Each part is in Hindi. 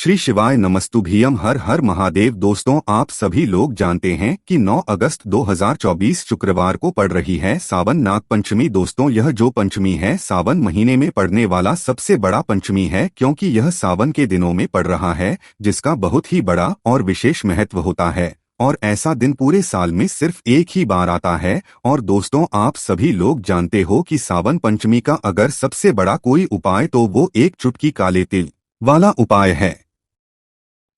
श्री शिवाय नमस्तुभ्यम। हर हर महादेव। दोस्तों, आप सभी लोग जानते हैं कि 9 अगस्त 2024 शुक्रवार को पड़ रही है सावन नाग पंचमी। दोस्तों, यह जो पंचमी है सावन महीने में पड़ने वाला सबसे बड़ा पंचमी है, क्योंकि यह सावन के दिनों में पड़ रहा है, जिसका बहुत ही बड़ा और विशेष महत्व होता है। और ऐसा दिन पूरे साल में सिर्फ एक ही बार आता है। और दोस्तों, आप सभी लोग जानते हो कि सावन पंचमी का अगर सबसे बड़ा कोई उपाय तो वो एक चुटकी काले तिल वाला उपाय है।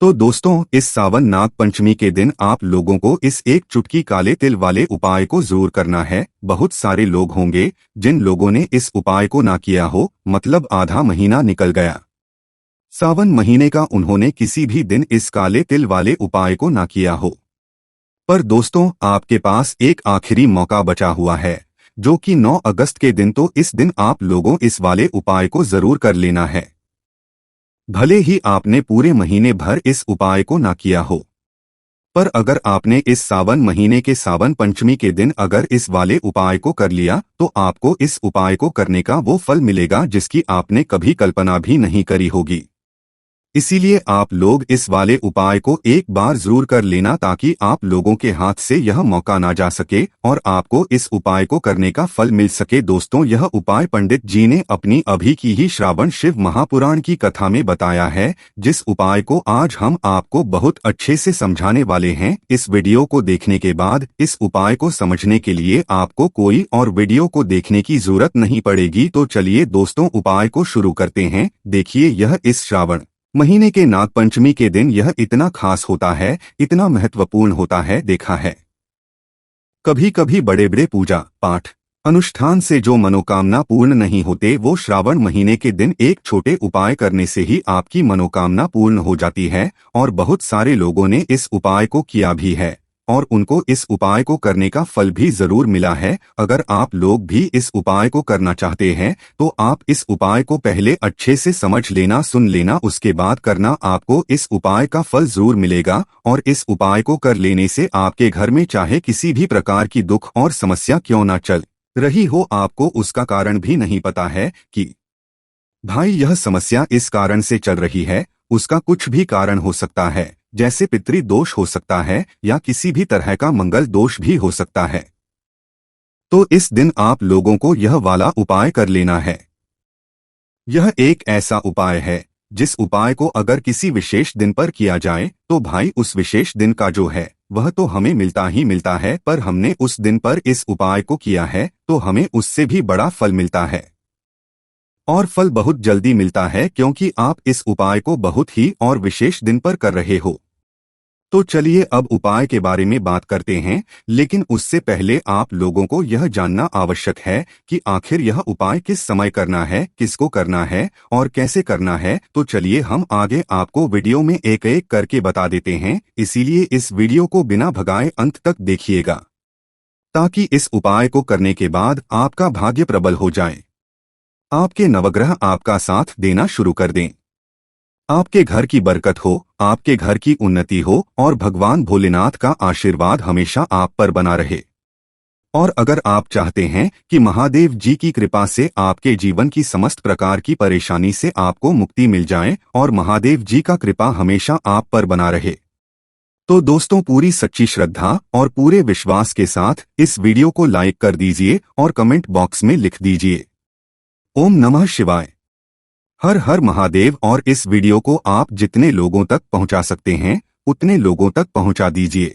तो दोस्तों, इस सावन नाग पंचमी के दिन आप लोगों को इस एक चुटकी काले तिल वाले उपाय को जरूर करना है। बहुत सारे लोग होंगे जिन लोगों ने इस उपाय को ना किया हो, मतलब आधा महीना निकल गया सावन महीने का, उन्होंने किसी भी दिन इस काले तिल वाले उपाय को ना किया हो। पर दोस्तों, आपके पास एक आखिरी मौका बचा हुआ है, जो कि 9 अगस्त के दिन। तो इस दिन आप लोगों इस वाले उपाय को जरूर कर लेना है। भले ही आपने पूरे महीने भर इस उपाय को ना किया हो, पर अगर आपने इस सावन महीने के सावन पंचमी के दिन अगर इस वाले उपाय को कर लिया, तो आपको इस उपाय को करने का वो फल मिलेगा जिसकी आपने कभी कल्पना भी नहीं करी होगी। इसीलिए आप लोग इस वाले उपाय को एक बार जरूर कर लेना, ताकि आप लोगों के हाथ से यह मौका ना जा सके और आपको इस उपाय को करने का फल मिल सके। दोस्तों, यह उपाय पंडित जी ने अपनी अभी की ही श्रावण शिव महापुराण की कथा में बताया है, जिस उपाय को आज हम आपको बहुत अच्छे से समझाने वाले हैं। इस वीडियो को देखने के बाद इस उपाय को समझने के लिए आपको कोई और वीडियो को देखने की जरूरत नहीं पड़ेगी। तो चलिए दोस्तों, उपाय को शुरू करते हैं। देखिए, यह इस श्रावण महीने के नाग पंचमी के दिन यह इतना खास होता है, इतना महत्वपूर्ण होता है। देखा है कभी कभी बड़े बड़े पूजा पाठ अनुष्ठान से जो मनोकामना पूर्ण नहीं होते, वो श्रावण महीने के दिन एक छोटे उपाय करने से ही आपकी मनोकामना पूर्ण हो जाती है। और बहुत सारे लोगों ने इस उपाय को किया भी है और उनको इस उपाय को करने का फल भी जरूर मिला है। अगर आप लोग भी इस उपाय को करना चाहते हैं, तो आप इस उपाय को पहले अच्छे से समझ लेना, सुन लेना, उसके बाद करना। आपको इस उपाय का फल जरूर मिलेगा। और इस उपाय को कर लेने से आपके घर में चाहे किसी भी प्रकार की दुख और समस्या क्यों ना चल रही हो, आपको उसका कारण भी नहीं पता है कि भाई यह समस्या इस कारण से चल रही है, उसका कुछ भी कारण हो सकता है, जैसे पितृ दोष हो सकता है या किसी भी तरह का मंगल दोष भी हो सकता है। तो इस दिन आप लोगों को यह वाला उपाय कर लेना है। यह एक ऐसा उपाय है जिस उपाय को अगर किसी विशेष दिन पर किया जाए, तो भाई उस विशेष दिन का जो है वह तो हमें मिलता ही मिलता है, पर हमने उस दिन पर इस उपाय को किया है तो हमें उससे भी बड़ा फल मिलता है। और फल बहुत जल्दी मिलता है, क्योंकि आप इस उपाय को बहुत ही और विशेष दिन पर कर रहे हो। तो चलिए अब उपाय के बारे में बात करते हैं, लेकिन उससे पहले आप लोगों को यह जानना आवश्यक है कि आखिर यह उपाय किस समय करना है, किसको करना है और कैसे करना है। तो चलिए हम आगे आपको वीडियो में एक एक करके बता देते हैं। इसीलिए इस वीडियो को बिना भगाए अंत तक देखिएगा, ताकि इस उपाय को करने के बाद आपका भाग्य प्रबल हो जाए, आपके नवग्रह आपका साथ देना शुरू कर दें, आपके घर की बरकत हो, आपके घर की उन्नति हो और भगवान भोलेनाथ का आशीर्वाद हमेशा आप पर बना रहे। और अगर आप चाहते हैं कि महादेव जी की कृपा से आपके जीवन की समस्त प्रकार की परेशानी से आपको मुक्ति मिल जाए और महादेव जी का कृपा हमेशा आप पर बना रहे, तो दोस्तों पूरी सच्ची श्रद्धा और पूरे विश्वास के साथ इस वीडियो को लाइक कर दीजिए और कमेंट बॉक्स में लिख दीजिए ओम नमः शिवाय, हर हर महादेव। और इस वीडियो को आप जितने लोगों तक पहुंचा सकते हैं उतने लोगों तक पहुंचा दीजिए,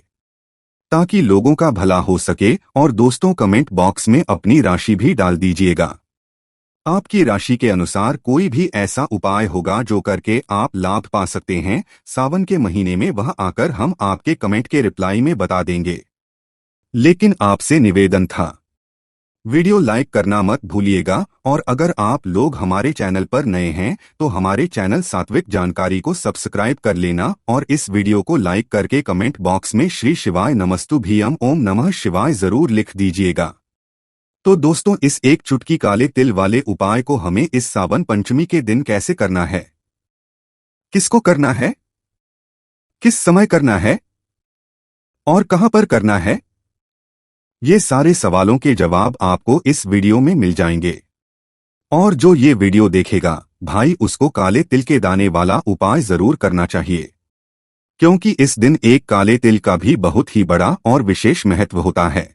ताकि लोगों का भला हो सके। और दोस्तों, कमेंट बॉक्स में अपनी राशि भी डाल दीजिएगा। आपकी राशि के अनुसार कोई भी ऐसा उपाय होगा जो करके आप लाभ पा सकते हैं सावन के महीने में, वह आकर हम आपके कमेंट के रिप्लाई में बता देंगे। लेकिन आपसे निवेदन था, वीडियो लाइक करना मत भूलिएगा। और अगर आप लोग हमारे चैनल पर नए हैं तो हमारे चैनल सात्विक जानकारी को सब्सक्राइब कर लेना और इस वीडियो को लाइक करके कमेंट बॉक्स में श्री शिवाय नमस्तुभ्यम ओम नमः शिवाय जरूर लिख दीजिएगा। तो दोस्तों, इस एक चुटकी काले तिल वाले उपाय को हमें इस सावन पंचमी के दिन कैसे करना है, किसको करना है, किस समय करना है और कहां पर करना है, ये सारे सवालों के जवाब आपको इस वीडियो में मिल जाएंगे। और जो ये वीडियो देखेगा भाई उसको काले तिल के दाने वाला उपाय जरूर करना चाहिए, क्योंकि इस दिन एक काले तिल का भी बहुत ही बड़ा और विशेष महत्व होता है।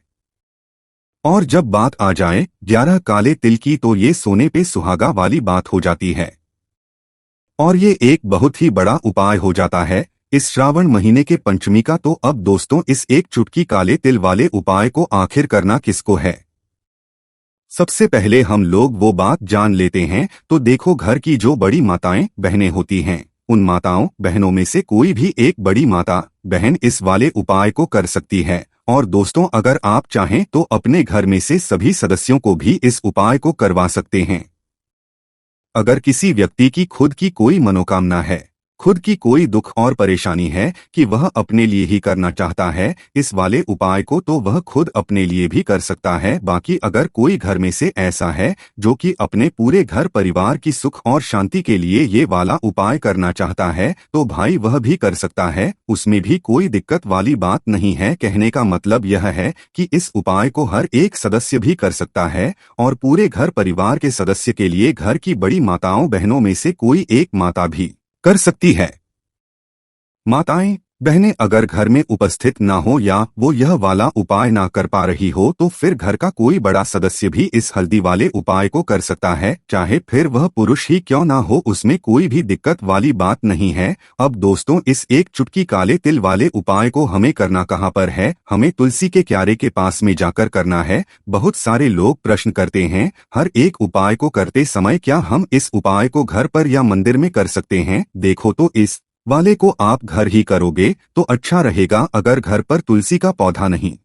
और जब बात आ जाए 11 काले तिल की तो ये सोने पे सुहागा वाली बात हो जाती है, और ये एक बहुत ही बड़ा उपाय हो जाता है इस श्रावण महीने के पंचमी का। तो अब दोस्तों, इस एक चुटकी काले तिल वाले उपाय को आखिर करना किसको है, सबसे पहले हम लोग वो बात जान लेते हैं। तो देखो, घर की जो बड़ी माताएं बहनें होती हैं, उन माताओं बहनों में से कोई भी एक बड़ी माता बहन इस वाले उपाय को कर सकती है। और दोस्तों, अगर आप चाहें तो अपने घर में से सभी सदस्यों को भी इस उपाय को करवा सकते हैं। अगर किसी व्यक्ति की खुद की कोई मनोकामना है, खुद की कोई दुख और परेशानी है कि वह अपने लिए ही करना चाहता है इस वाले उपाय को, तो वह खुद अपने लिए भी कर सकता है। बाकी अगर कोई घर में से ऐसा है जो कि अपने पूरे घर परिवार की सुख और शांति के लिए ये वाला उपाय करना चाहता है, तो भाई वह भी कर सकता है, उसमें भी कोई दिक्कत वाली बात नहीं है। कहने का मतलब यह है कि इस उपाय को हर एक सदस्य भी कर सकता है, और पूरे घर परिवार के सदस्य के लिए घर की बड़ी माताओं बहनों में से कोई एक माता भी कर सकती है। माताएं बहनें अगर घर में उपस्थित ना हो या वो यह वाला उपाय ना कर पा रही हो, तो फिर घर का कोई बड़ा सदस्य भी इस हल्दी वाले उपाय को कर सकता है, चाहे फिर वह पुरुष ही क्यों ना हो, उसमें कोई भी दिक्कत वाली बात नहीं है। अब दोस्तों, इस एक चुटकी काले तिल वाले उपाय को हमें करना कहाँ पर है, हमें तुलसी के क्यारे के पास में जाकर करना है। बहुत सारे लोग प्रश्न करते हैं, हर एक उपाय को करते समय क्या हम इस उपाय को घर पर या मंदिर में कर सकते हैं। देखो, तो इस वाले को आप घर ही करोगे तो अच्छा रहेगा। अगर घर पर तुलसी का पौधा नहीं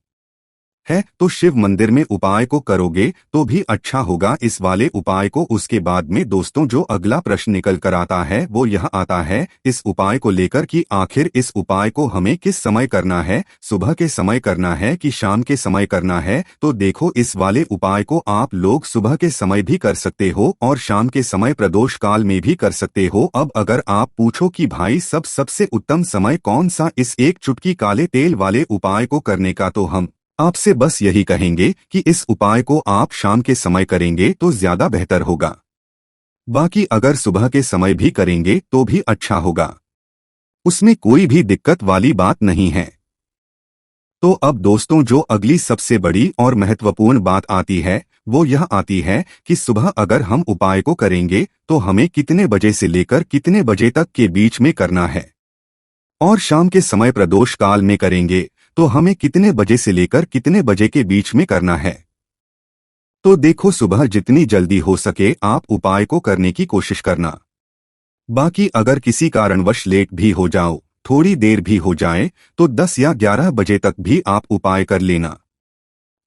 है तो शिव मंदिर में उपाय को करोगे तो भी अच्छा होगा इस वाले उपाय को। उसके बाद में दोस्तों, जो अगला प्रश्न निकल कर आता है वो यह आता है इस उपाय को लेकर कि आखिर इस उपाय को हमें किस समय करना है, सुबह के समय करना है कि शाम के समय करना है। तो देखो, इस वाले उपाय को आप लोग सुबह के समय भी कर सकते हो और शाम के समय प्रदोष काल में भी कर सकते हो। अब अगर आप पूछो कि भाई सबसे उत्तम समय कौन सा इस एक चुटकी काले तेल वाले उपाय को करने का, तो हम आपसे बस यही कहेंगे कि इस उपाय को आप शाम के समय करेंगे तो ज्यादा बेहतर होगा। बाकी अगर सुबह के समय भी करेंगे तो भी अच्छा होगा, उसमें कोई भी दिक्कत वाली बात नहीं है। तो अब दोस्तों, जो अगली सबसे बड़ी और महत्वपूर्ण बात आती है वो यह आती है कि सुबह अगर हम उपाय को करेंगे तो हमें कितने बजे से लेकर कितने बजे तक के बीच में करना है, और शाम के समय प्रदोष काल में करेंगे तो हमें कितने बजे से लेकर कितने बजे के बीच में करना है। तो देखो, सुबह जितनी जल्दी हो सके आप उपाय को करने की कोशिश करना। बाकी अगर किसी कारणवश लेट भी हो जाओ, थोड़ी देर भी हो जाए, तो 10 या 11 बजे तक भी आप उपाय कर लेना,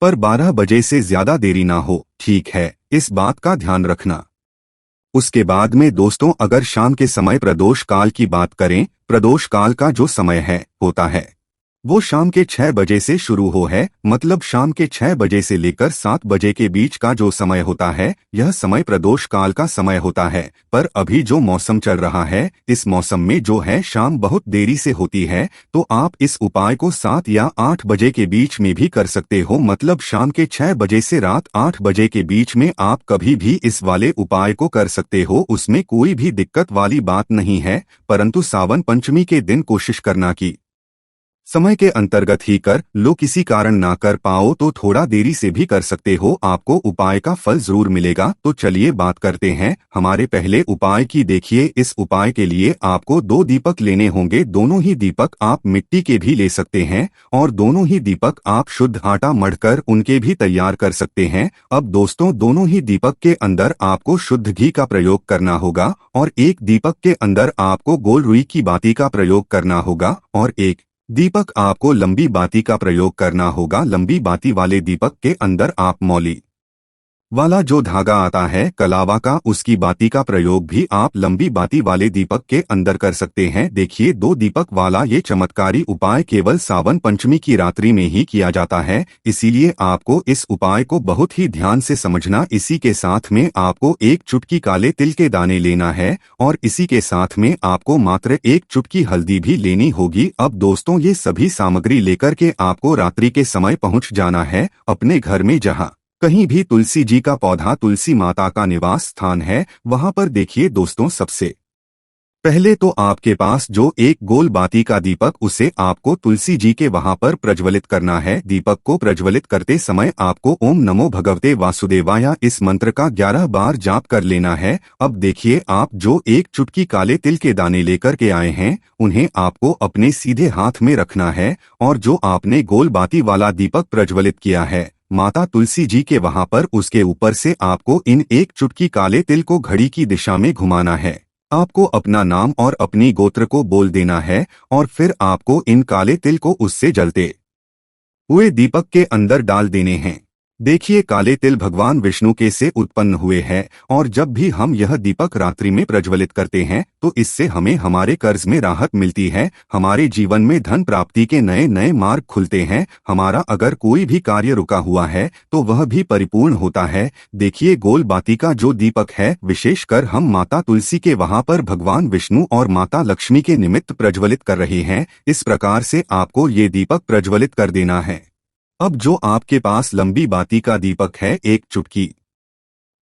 पर 12 बजे से ज्यादा देरी ना हो, ठीक है, इस बात का ध्यान रखना। उसके बाद में दोस्तों, अगर शाम के समय प्रदोष काल की बात करें, प्रदोष काल का जो समय है होता है वो शाम के 6 बजे से शुरू हो है, मतलब शाम के 6 बजे से लेकर 7 बजे के बीच का जो समय होता है यह समय प्रदोष काल का समय होता है। पर अभी जो मौसम चल रहा है, इस मौसम में जो है शाम बहुत देरी से होती है, तो आप इस उपाय को 7 या 8 बजे के बीच में भी कर सकते हो, मतलब शाम के 6 बजे से रात 8 बजे के बीच में आप कभी भी इस वाले उपाय को कर सकते हो, उसमें कोई भी दिक्कत वाली बात नहीं है। परंतु सावन पंचमी के दिन कोशिश करना कि समय के अंतर्गत ही कर लो, किसी कारण ना कर पाओ तो थोड़ा देरी से भी कर सकते हो, आपको उपाय का फल जरूर मिलेगा। तो चलिए बात करते हैं हमारे पहले उपाय की। देखिए, इस उपाय के लिए आपको 2 दीपक लेने होंगे। दोनों ही दीपक आप मिट्टी के भी ले सकते हैं, और दोनों ही दीपक आप शुद्ध आटा मढ़कर उनके भी तैयार कर सकते हैं। अब दोस्तों, दोनों ही दीपक के अंदर आपको शुद्ध घी का प्रयोग करना होगा, और एक दीपक के अंदर आपको गोल रुई की बाती का प्रयोग करना होगा, और एक दीपक आपको लंबी बाती का प्रयोग करना होगा। लंबी बाती वाले दीपक के अंदर आप मौली वाला जो धागा आता है कलावा का, उसकी बाती का प्रयोग भी आप लंबी बाती वाले दीपक के अंदर कर सकते हैं। देखिए, 2 दीपक वाला ये चमत्कारी उपाय केवल सावन पंचमी की रात्रि में ही किया जाता है, इसीलिए आपको इस उपाय को बहुत ही ध्यान से समझना। इसी के साथ में आपको एक चुटकी काले तिल के दाने लेना है, और इसी के साथ में आपको मात्र एक चुटकी हल्दी भी लेनी होगी। अब दोस्तों, ये सभी सामग्री लेकर के आपको रात्रि के समय पहुंच जाना है अपने घर में, जहां कहीं भी तुलसी जी का पौधा तुलसी माता का निवास स्थान है वहां पर देखिए दोस्तों, सबसे पहले तो आपके पास जो एक गोल बाती का दीपक उसे आपको तुलसी जी के वहां पर प्रज्वलित करना है। दीपक को प्रज्वलित करते समय आपको ओम नमो भगवते वासुदेवाय इस मंत्र का 11 बार जाप कर लेना है। अब देखिए, आप जो एक चुटकी काले तिल के दाने लेकर के आए हैं उन्हें आपको अपने सीधे हाथ में रखना है और जो आपने गोल बाती वाला दीपक प्रज्वलित किया है माता तुलसी जी के वहां पर, उसके ऊपर से आपको इन एक चुटकी काले तिल को घड़ी की दिशा में घुमाना है। आपको अपना नाम और अपनी गोत्र को बोल देना है और फिर आपको इन काले तिल को उससे जलते हुए दीपक के अंदर डाल देने हैं। देखिए, काले तिल भगवान विष्णु के से उत्पन्न हुए हैं और जब भी हम यह दीपक रात्रि में प्रज्वलित करते हैं तो इससे हमें हमारे कर्ज में राहत मिलती है, हमारे जीवन में धन प्राप्ति के नए नए मार्ग खुलते हैं, हमारा अगर कोई भी कार्य रुका हुआ है तो वह भी परिपूर्ण होता है। देखिए, गोल बाती का जो दीपक है विशेषकर हम माता तुलसी के वहां पर भगवान विष्णु और माता लक्ष्मी के निमित्त प्रज्वलित कर रहे हैं। इस प्रकार से आपको ये दीपक प्रज्वलित कर देना है। अब जो आपके पास लंबी बाती का दीपक है, एक चुटकी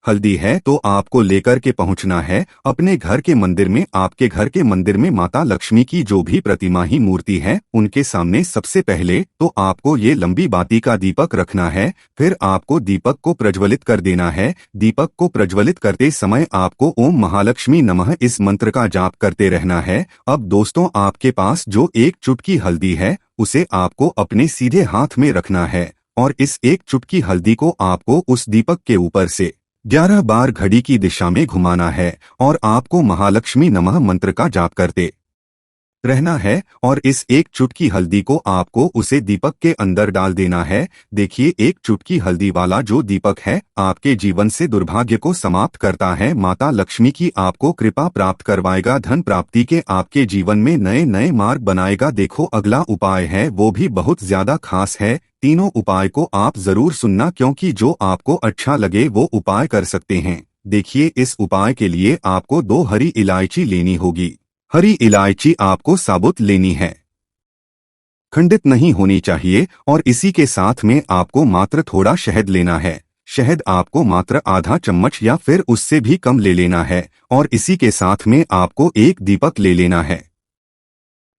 हल्दी है, तो आपको लेकर के पहुंचना है अपने घर के मंदिर में। आपके घर के मंदिर में माता लक्ष्मी की जो भी प्रतिमा ही मूर्ति है उनके सामने सबसे पहले तो आपको ये लंबी बाती का दीपक रखना है। फिर आपको दीपक को प्रज्वलित कर देना है। दीपक को प्रज्वलित करते समय आपको ओम महालक्ष्मी नमः इस मंत्र का जाप करते रहना है। अब दोस्तों, आपके पास जो एक चुटकी हल्दी है उसे आपको अपने सीधे हाथ में रखना है और इस एक चुटकी हल्दी को आपको उस दीपक के ऊपर से 11 बार घड़ी की दिशा में घुमाना है और आपको महालक्ष्मी नमः मंत्र का जाप करते रहना है और इस एक चुटकी हल्दी को आपको उसे दीपक के अंदर डाल देना है। देखिए, एक चुटकी हल्दी वाला जो दीपक है आपके जीवन से दुर्भाग्य को समाप्त करता है, माता लक्ष्मी की आपको कृपा प्राप्त करवाएगा, धन प्राप्ति के आपके जीवन में नए नए मार्ग बनाएगा। देखो, अगला उपाय है वो भी बहुत ज्यादा खास है। तीनों उपाय को आप जरूर सुनना क्योंकि जो आपको अच्छा लगे वो उपाय कर सकते हैं। देखिए, इस उपाय के लिए आपको 2 हरी इलायची लेनी होगी। हरी इलायची आपको साबुत लेनी है, खंडित नहीं होनी चाहिए और इसी के साथ में आपको मात्र थोड़ा शहद लेना है। शहद आपको मात्र आधा चम्मच या फिर उससे भी कम ले लेना है और इसी के साथ में आपको एक दीपक ले लेना है।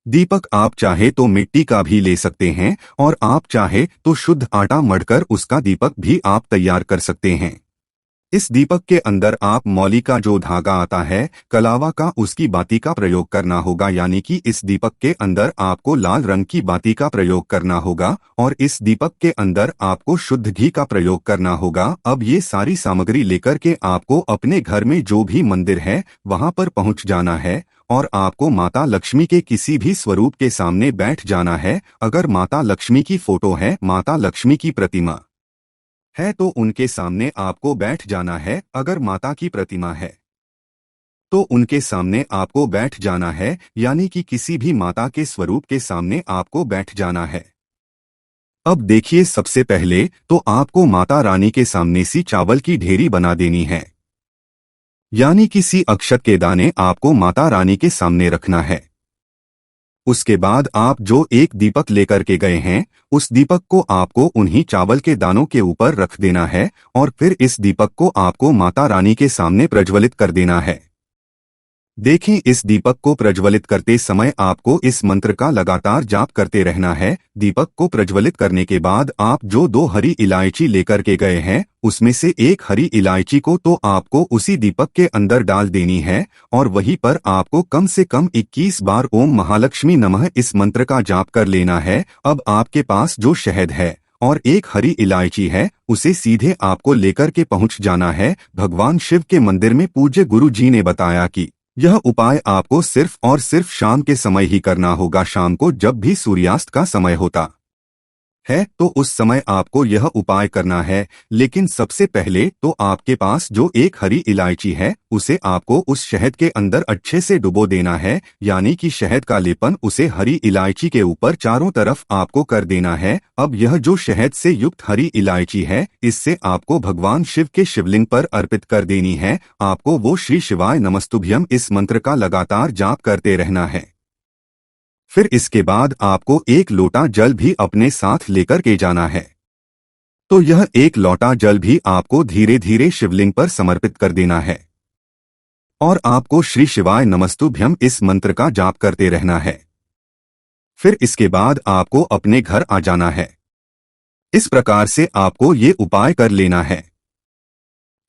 दीपक आप चाहे तो मिट्टी का भी ले सकते हैं और आप चाहे तो शुद्ध आटा मढ़कर उसका दीपक भी आप तैयार कर सकते हैं। इस दीपक के अंदर आप मौली का जो धागा आता है कलावा का, उसकी बाती का प्रयोग करना होगा, यानी कि इस दीपक के अंदर आपको लाल रंग की बाती का प्रयोग करना होगा और इस दीपक के अंदर आपको शुद्ध घी का प्रयोग करना होगा। अब ये सारी सामग्री लेकर के आपको अपने घर में जो भी मंदिर है वहां पर पहुंच जाना है और आपको माता लक्ष्मी के किसी भी स्वरूप के सामने बैठ जाना है। अगर माता लक्ष्मी की फोटो है, माता लक्ष्मी की प्रतिमा है तो उनके सामने आपको बैठ जाना है। अगर माता की प्रतिमा है तो उनके सामने आपको बैठ जाना है, यानी कि किसी भी माता के स्वरूप के सामने आपको बैठ जाना है। अब देखिए, सबसे पहले तो आपको माता रानी के सामने सी चावल की ढेरी बना देनी है, यानी कि सी अक्षत के दाने आपको माता रानी के सामने रखना है। उसके बाद आप जो एक दीपक लेकर के गए हैं उस दीपक को आपको उन्हीं चावल के दानों के ऊपर रख देना है और फिर इस दीपक को आपको माता रानी के सामने प्रज्वलित कर देना है। देखें, इस दीपक को प्रज्वलित करते समय आपको इस मंत्र का लगातार जाप करते रहना है। दीपक को प्रज्वलित करने के बाद आप जो 2 हरी इलायची लेकर के गए हैं उसमें से एक हरी इलायची को तो आपको उसी दीपक के अंदर डाल देनी है और वहीं पर आपको कम से कम 21 बार ओम महालक्ष्मी नमः इस मंत्र का जाप कर लेना है। अब आपके पास जो शहद है और एक हरी इलायची है उसे सीधे आपको लेकर के पहुंच जाना है। भगवान शिव के मंदिर में पूज्य गुरु जी ने बताया कि यह उपाय आपको सिर्फ और सिर्फ शाम के समय ही करना होगा। शाम को जब भी सूर्यास्त का समय होता है तो उस समय आपको यह उपाय करना है। लेकिन सबसे पहले तो आपके पास जो एक हरी इलायची है उसे आपको उस शहद के अंदर अच्छे से डुबो देना है, यानी कि शहद का लेपन उसे हरी इलायची के ऊपर चारों तरफ आपको कर देना है। अब यह जो शहद से युक्त हरी इलायची है इससे आपको भगवान शिव के शिवलिंग पर अर्पित कर देनी है। आपको वो श्री शिवाय नमस्तुभ्यम इस मंत्र का लगातार जाप करते रहना है। फिर इसके बाद आपको एक लोटा जल भी अपने साथ लेकर के जाना है। तो यह एक लोटा जल भी आपको धीरे धीरे शिवलिंग पर समर्पित कर देना है और आपको श्री शिवाय नमस्तुभ्यम इस मंत्र का जाप करते रहना है। फिर इसके बाद आपको अपने घर आ जाना है। इस प्रकार से आपको ये उपाय कर लेना है।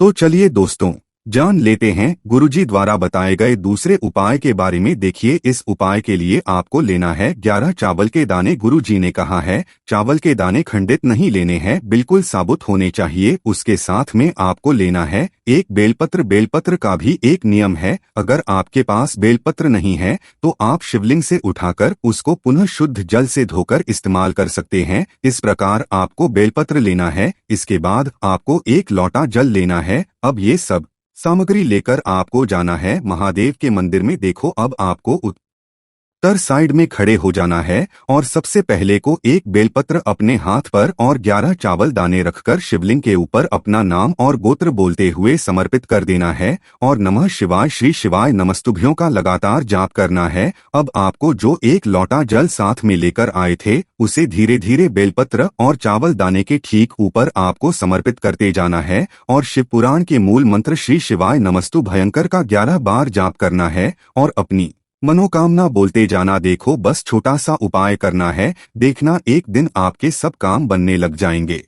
तो चलिए दोस्तों, जान लेते हैं गुरुजी द्वारा बताए गए दूसरे उपाय के बारे में। देखिए, इस उपाय के लिए आपको लेना है 11 चावल के दाने। गुरुजी ने कहा है चावल के दाने खंडित नहीं लेने हैं, बिल्कुल साबुत होने चाहिए। उसके साथ में आपको लेना है एक बेलपत्र। बेलपत्र का भी एक नियम है, अगर आपके पास बेलपत्र नहीं है तो आप शिवलिंग से उठाकर उसको पुनः शुद्ध जल से धोकर इस्तेमाल कर सकते हैं। इस प्रकार आपको बेलपत्र लेना है। इसके बाद आपको एक लोटा जल लेना है। अब ये सब सामग्री लेकर आपको जाना है महादेव के मंदिर में। देखो, अब आपको उत्तर साइड में खड़े हो जाना है और सबसे पहले को एक बेलपत्र अपने हाथ पर और 11 चावल दाने रखकर शिवलिंग के ऊपर अपना नाम और गोत्र बोलते हुए समर्पित कर देना है और नमः शिवाय श्री शिवाय नमस्तुभ्यों का लगातार जाप करना है। अब आपको जो एक लोटा जल साथ में लेकर आए थे उसे धीरे धीरे बेलपत्र और चावल दाने के ठीक ऊपर आपको समर्पित करते जाना है और शिव पुराण के मूल मंत्र श्री शिवाय नमस्तु भयंकर का 11 बार जाप करना है और अपनी मनोकामना बोलते जाना। देखो, बस छोटा सा उपाय करना है, देखना एक दिन आपके सब काम बनने लग जाएंगे।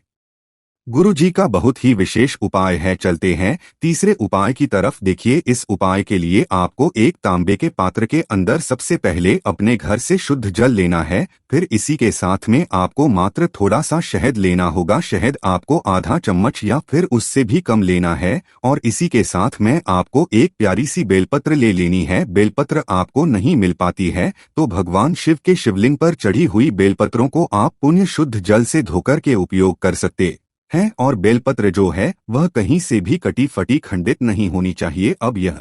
गुरुजी का बहुत ही विशेष उपाय है। चलते हैं तीसरे उपाय की तरफ। देखिए, इस उपाय के लिए आपको एक तांबे के पात्र के अंदर सबसे पहले अपने घर से शुद्ध जल लेना है। फिर इसी के साथ में आपको मात्र थोड़ा सा शहद लेना होगा। शहद आपको आधा चम्मच या फिर उससे भी कम लेना है और इसी के साथ में आपको एक प्यारी सी बेलपत्र ले लेनी है। बेलपत्र आपको नहीं मिल पाती है तो भगवान शिव के शिवलिंग पर चढ़ी हुई बेलपत्रों को आप पुण्य शुद्ध जल से धोकर के उपयोग कर सकते हैं और बेलपत्र जो है वह कहीं से भी कटी फटी खंडित नहीं होनी चाहिए। अब यह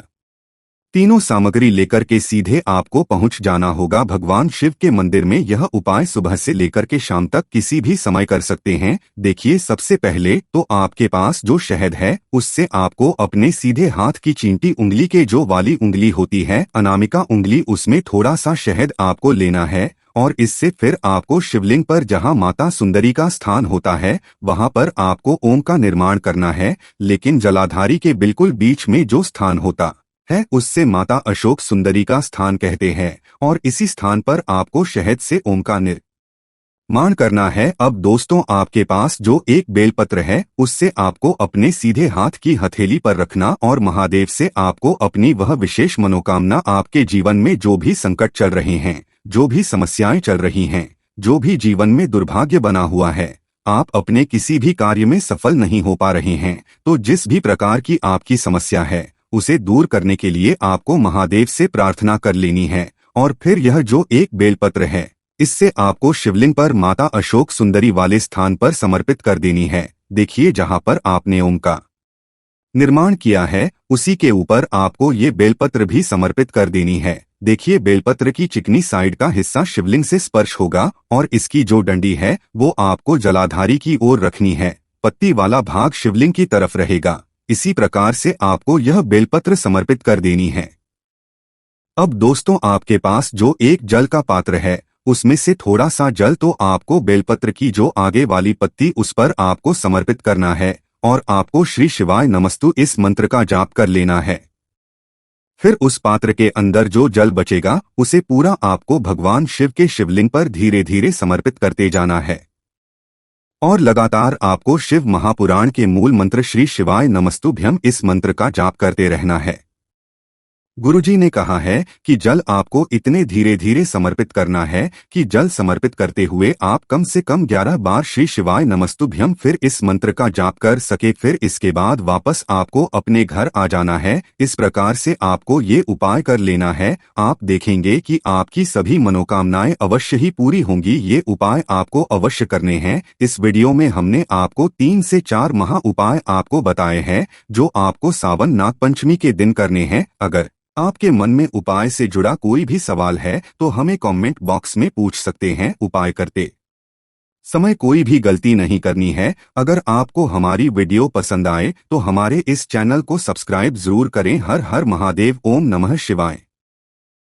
तीनों सामग्री लेकर के सीधे आपको पहुंच जाना होगा भगवान शिव के मंदिर में। यह उपाय सुबह से लेकर के शाम तक किसी भी समय कर सकते हैं। देखिए, सबसे पहले तो आपके पास जो शहद है उससे आपको अपने सीधे हाथ की चींटी उंगली के जो वाली उंगली होती है, अनामिका उंगली, उसमें थोड़ा सा शहद आपको लेना है और इससे फिर आपको शिवलिंग पर जहां माता सुंदरी का स्थान होता है वहां पर आपको ओम का निर्माण करना है। लेकिन जलाधारी के बिल्कुल बीच में जो स्थान होता है उससे माता अशोक सुंदरी का स्थान कहते हैं और इसी स्थान पर आपको शहद से ओम का निर्माण करना है। अब दोस्तों, आपके पास जो एक बेलपत्र है उससे आपको अपने सीधे हाथ की हथेली पर रखना और महादेव से आपको अपनी वह विशेष मनोकामना, आपके जीवन में जो भी संकट चल रहे हैं, जो भी समस्याएं चल रही हैं, जो भी जीवन में दुर्भाग्य बना हुआ है, आप अपने किसी भी कार्य में सफल नहीं हो पा रहे हैं, तो जिस भी प्रकार की आपकी समस्या है उसे दूर करने के लिए आपको महादेव से प्रार्थना कर लेनी है। और फिर यह जो एक बेलपत्र है इससे आपको शिवलिंग पर माता अशोक सुंदरी वाले स्थान पर समर्पित कर देनी है। देखिए, जहां पर आपने ओम का निर्माण किया है उसी के ऊपर आपको ये बेलपत्र भी समर्पित कर देनी है। देखिए, बेलपत्र की चिकनी साइड का हिस्सा शिवलिंग से स्पर्श होगा और इसकी जो डंडी है वो आपको जलाधारी की ओर रखनी है। पत्ती वाला भाग शिवलिंग की तरफ रहेगा। इसी प्रकार से आपको यह बेलपत्र समर्पित कर देनी है। अब दोस्तों, आपके पास जो एक जल का पात्र है उसमें से थोड़ा सा जल तो आपको बेलपत्र की जो आगे वाली पत्ती उस पर आपको समर्पित करना है और आपको श्री शिवाय नमस्तु इस मंत्र का जाप कर लेना है। फिर उस पात्र के अंदर जो जल बचेगा उसे पूरा आपको भगवान शिव के शिवलिंग पर धीरे धीरे समर्पित करते जाना है और लगातार आपको शिव महापुराण के मूल मंत्र श्री शिवाय नमस्तुभ्यम इस मंत्र का जाप करते रहना है। गुरुजी ने कहा है कि जल आपको इतने धीरे धीरे समर्पित करना है कि जल समर्पित करते हुए आप कम से कम 11 बार श्री शिवाय नमस्तुभ्यम फिर इस मंत्र का जाप कर सके। फिर इसके बाद वापस आपको अपने घर आ जाना है। इस प्रकार से आपको ये उपाय कर लेना है। आप देखेंगे कि आपकी सभी मनोकामनाएं अवश्य ही पूरी होंगी। ये उपाय आपको अवश्य करने हैं। इस वीडियो में हमने आपको 3 से 4 महा उपाय आपको बताए हैं जो आपको सावन नागपंचमी के दिन करने हैं। अगर आपके मन में उपाय से जुड़ा कोई भी सवाल है तो हमें कमेंट बॉक्स में पूछ सकते हैं। उपाय करते समय कोई भी गलती नहीं करनी है। अगर आपको हमारी वीडियो पसंद आए तो हमारे इस चैनल को सब्सक्राइब जरूर करें। हर हर महादेव। ओम नमः शिवाय।